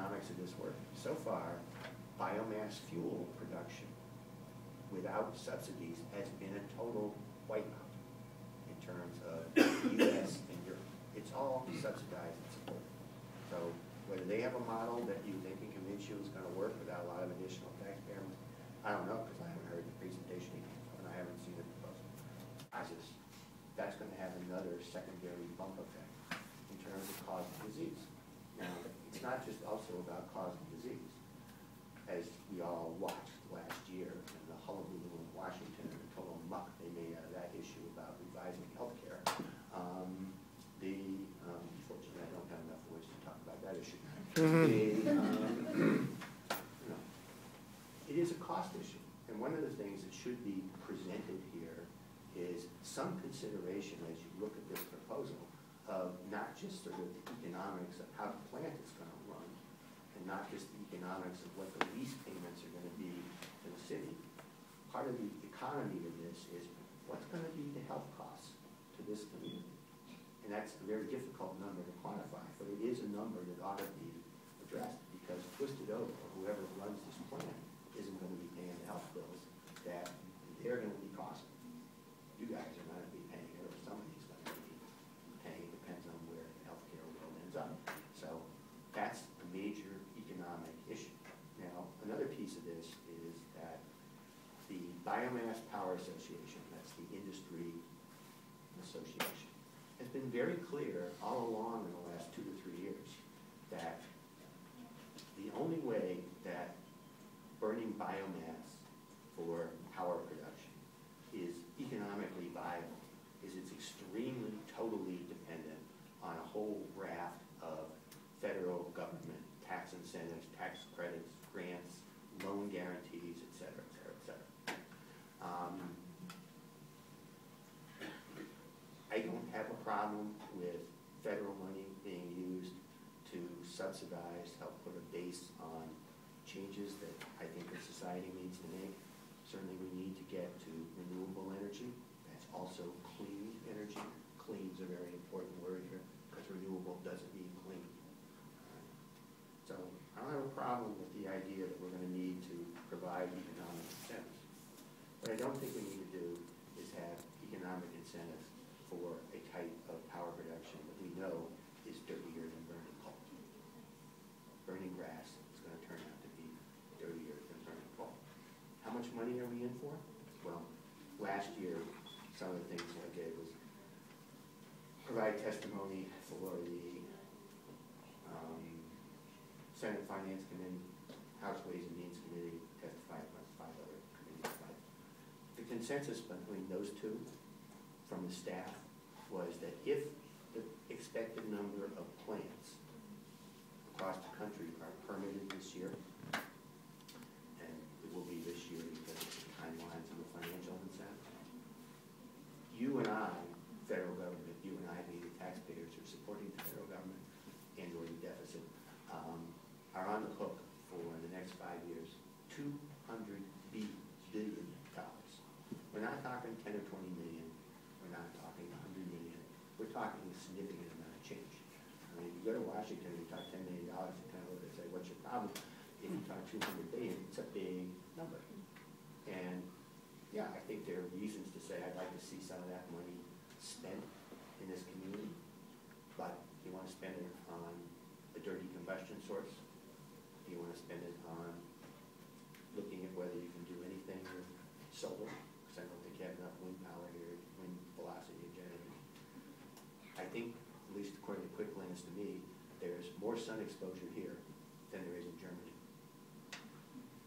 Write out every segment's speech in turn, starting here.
economics of this work? So far, biomass fuel production without subsidies has been a total wipeout in terms of the U.S. and Europe. It's all subsidized and supported. So whether they have a model that they can convince you is going to work without a lot of additional taxpayer money, I don't know, because I haven't heard the presentation and I haven't seen the proposal. That's going to have another secondary bump effect in terms of causing disease. Now, it's not just also about causing disease. As we all watched last year in the hullabaloo in Washington and the total muck they made out of that issue about revising healthcare. Unfortunately, I don't have enough voice to talk about that issue. It is a cost issue, and one of the things that should be presented here is some consideration as you look at this proposal of not just sort of the economics of how the plant is going to run, and not just the economics of what the lease payments are going to be to the city. Part of the economy of this is what's going to be the health costs to this community. And that's a very difficult number to quantify, but it is a number that ought to be addressed, because Twisted Oak or whoever runs this plant isn't going to be paying the health bills that they're going to be costing. You guys are not going to be paying it, or somebody's going to be paying. It depends on where the healthcare world ends up. So that's a major economic issue. Now, another piece of this is that the Biomass Power Association, that's the industry association, has been very clear all along in the last 2 to 3 years that the only way that burning biomass for power production is economically viable is it's extremely, totally dependent on a whole raft of federal government tax incentives, tax credits, grants, loan guarantees, et cetera, et cetera, et cetera. I don't have a problem with federal money being used to subsidize, help put a base on changes that I think that society needs to make. Certainly we need to get to renewable energy. That's also clean energy. Clean is a very important word here, because renewable doesn't mean clean. So I don't have a problem with the idea that we're going to need to provide economic incentives. What I don't think we need to do is have economic incentives for a type of power production that we know is dirtier than burning coal. Burning grass is going to turn out to be dirtier than burning coal. How much money are we in for? Well, last year, some of the things I did was provide testimony for the Senate Finance Committee, House Ways and Means Committee, testified about 5 other committees. The consensus between those two from the staff was that if the expected number of plants across the country are permitted this year, and it will be this year because of the timelines and the financial incentives, you and I, federal government, you and I being the taxpayers who are supporting the federal government and or the deficit, are on the hook for the next 5 years, $200 billion. We're not talking 10 or 20 million. We're not talking 100 million. We're talking a significant amount of change. I mean, if you go to Washington and you talk $10 million, you kind of look and say, what's your problem? If you talk 200 billion, it's a big number. And yeah, I think there are reasons to say I'd like to see some of that money spent in this community. But you want to spend it on a dirty combustion source? Do you want to spend it on looking at whether you can do anything with solar? Because I don't think you have enough wind power here, wind velocity generated. I think, at least according to quick glance to me, there's more sun exposure here than there is in Germany.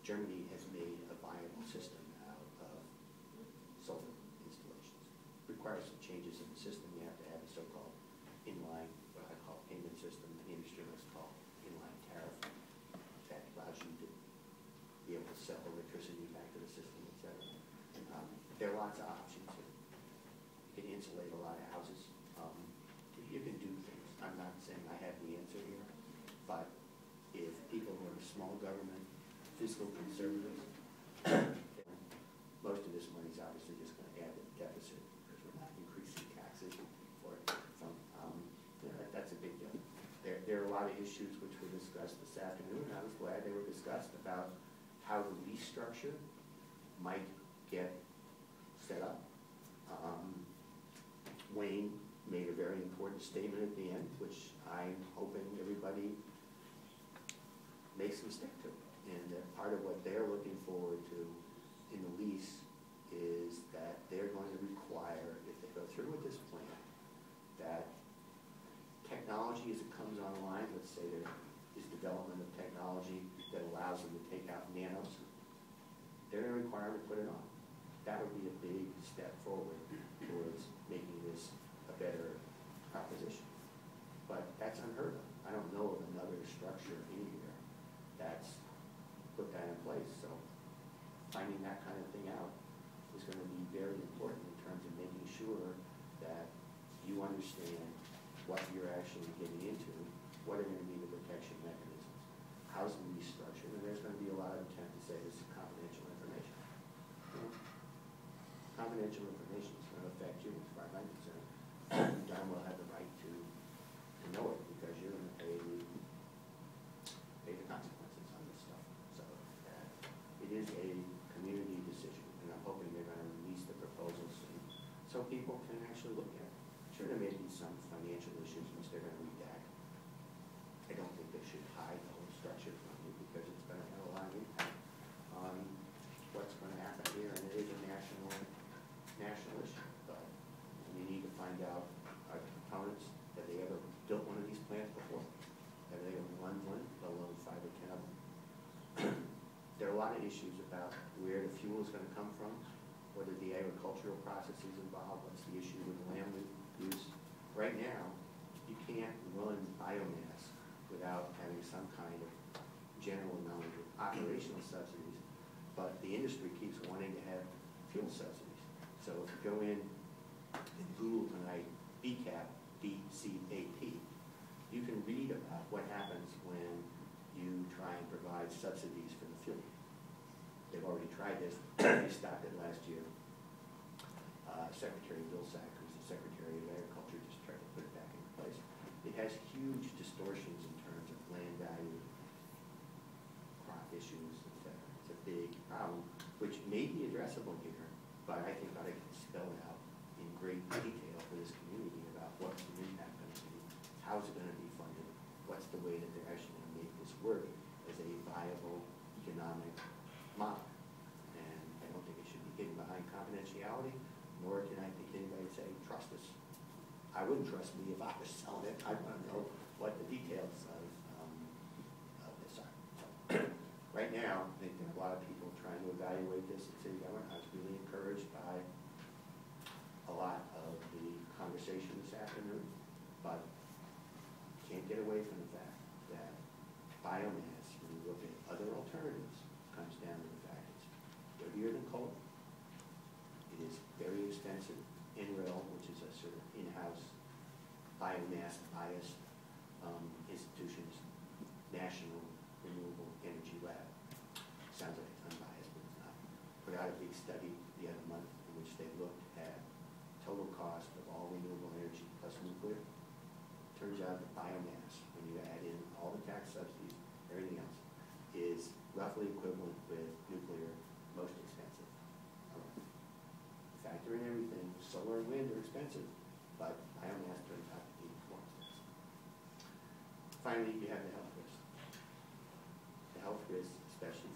Germany has made a viable system out of solar installations. It requires some changes in the system. You have to have a so-called inline, what I call payment system, the industry likes to call inline tariff. That allows you to be able to sell electricity back to the system, et cetera. There are lots of options here. You can insulate a lot of houses. You can do things. I'm not saying I have the answer here, but if people who are small government, fiscal conservatives, most of this money is obviously just going to add to the deficit because we're not increasing taxes for it. So, that's a big deal. There are a lot of issues which we discussed, the this afternoon, and I was glad they were discussed about how the lease structure might get set up. Wayne made a very important statement at the end, which I'm hoping everybody makes them stick to. And that part of what they're looking forward to in the lease is that they're going to require, if they go through with this plan, that technology as it comes online, let's say there is development of technology that allows them to take out nanos, they're going to require them to put it on. That would be a big step forward towards making this a better proposition. But that's unheard of. I don't know of another structure anywhere that's put that in place. So finding that kind of thing out is going to be very important in terms of making sure that you understand what you're actually getting into, what are going to be the protection mechanisms, how's the lease structured, and there's going to be a lot of intent to say this is confidential information. Confidential information is going to affect you, as far as I'm concerned. John will have the right to know it because you're going to pay the consequences on this stuff. So it is a community decision, and I'm hoping they're going to release the proposals soon so people can actually look at it. Sure, there may be some financial issues which they're going to redact. I don't think they should hide the whole structure from you because it's going to have a lot of impact on what's going to happen here, and it is a national issue. But we need to find out our components, have they ever built one of these plants before? Have they ever run one, let alone 5 or 10 of them? There are a lot of issues about where the fuel is going to come from, what are the agricultural processes involved, what's the issue with land use. Right now, you can't run biomass without having some kind of general knowledge of operational subsidies, but the industry keeps wanting to have fuel subsidies. So if you go in and Google tonight, BCAP, B-C-A-P, you can read about what happens when you try and provide subsidies for the fuel. They've already tried this. They stopped it last year. Secretary Vilsack, who's the Secretary of Agriculture, just tried to put it back into place. It has huge distortions in terms of land value, crop issues, etc. It's a big problem, which may be addressable here, but I think I can spell it out in great detail for this community about what's the impact going to be, how's it going to be funded, what's the way that they're actually going to make this work as a viable economic model. And I don't think it should be hidden behind confidentiality, nor can I think anybody say, trust us. I wouldn't trust me if I was selling it. I want to know what the details of this are. So, right now, I think there are a lot of people trying to evaluate this in city government. I was really encouraged by a lot of the conversation this afternoon, but can't get away from the fact that biomass, when you look at other alternatives, comes down to the fact it's dirtier than coal. It is very expensive. NREL, which is a sort of in-house biomass biased institution's National Renewable Energy Lab. Sounds like it's unbiased, but it's not. Put out a big study the other month in which they looked at total cost of all renewable energy plus nuclear. Turns out that biomass, when you add in all the tax subsidies, everything else, is roughly equivalent with nuclear, most expensive. Factor in everything, solar and wind are expensive, but biomass turns out to be more expensive. Finally, you have the health risk. The health risk, especially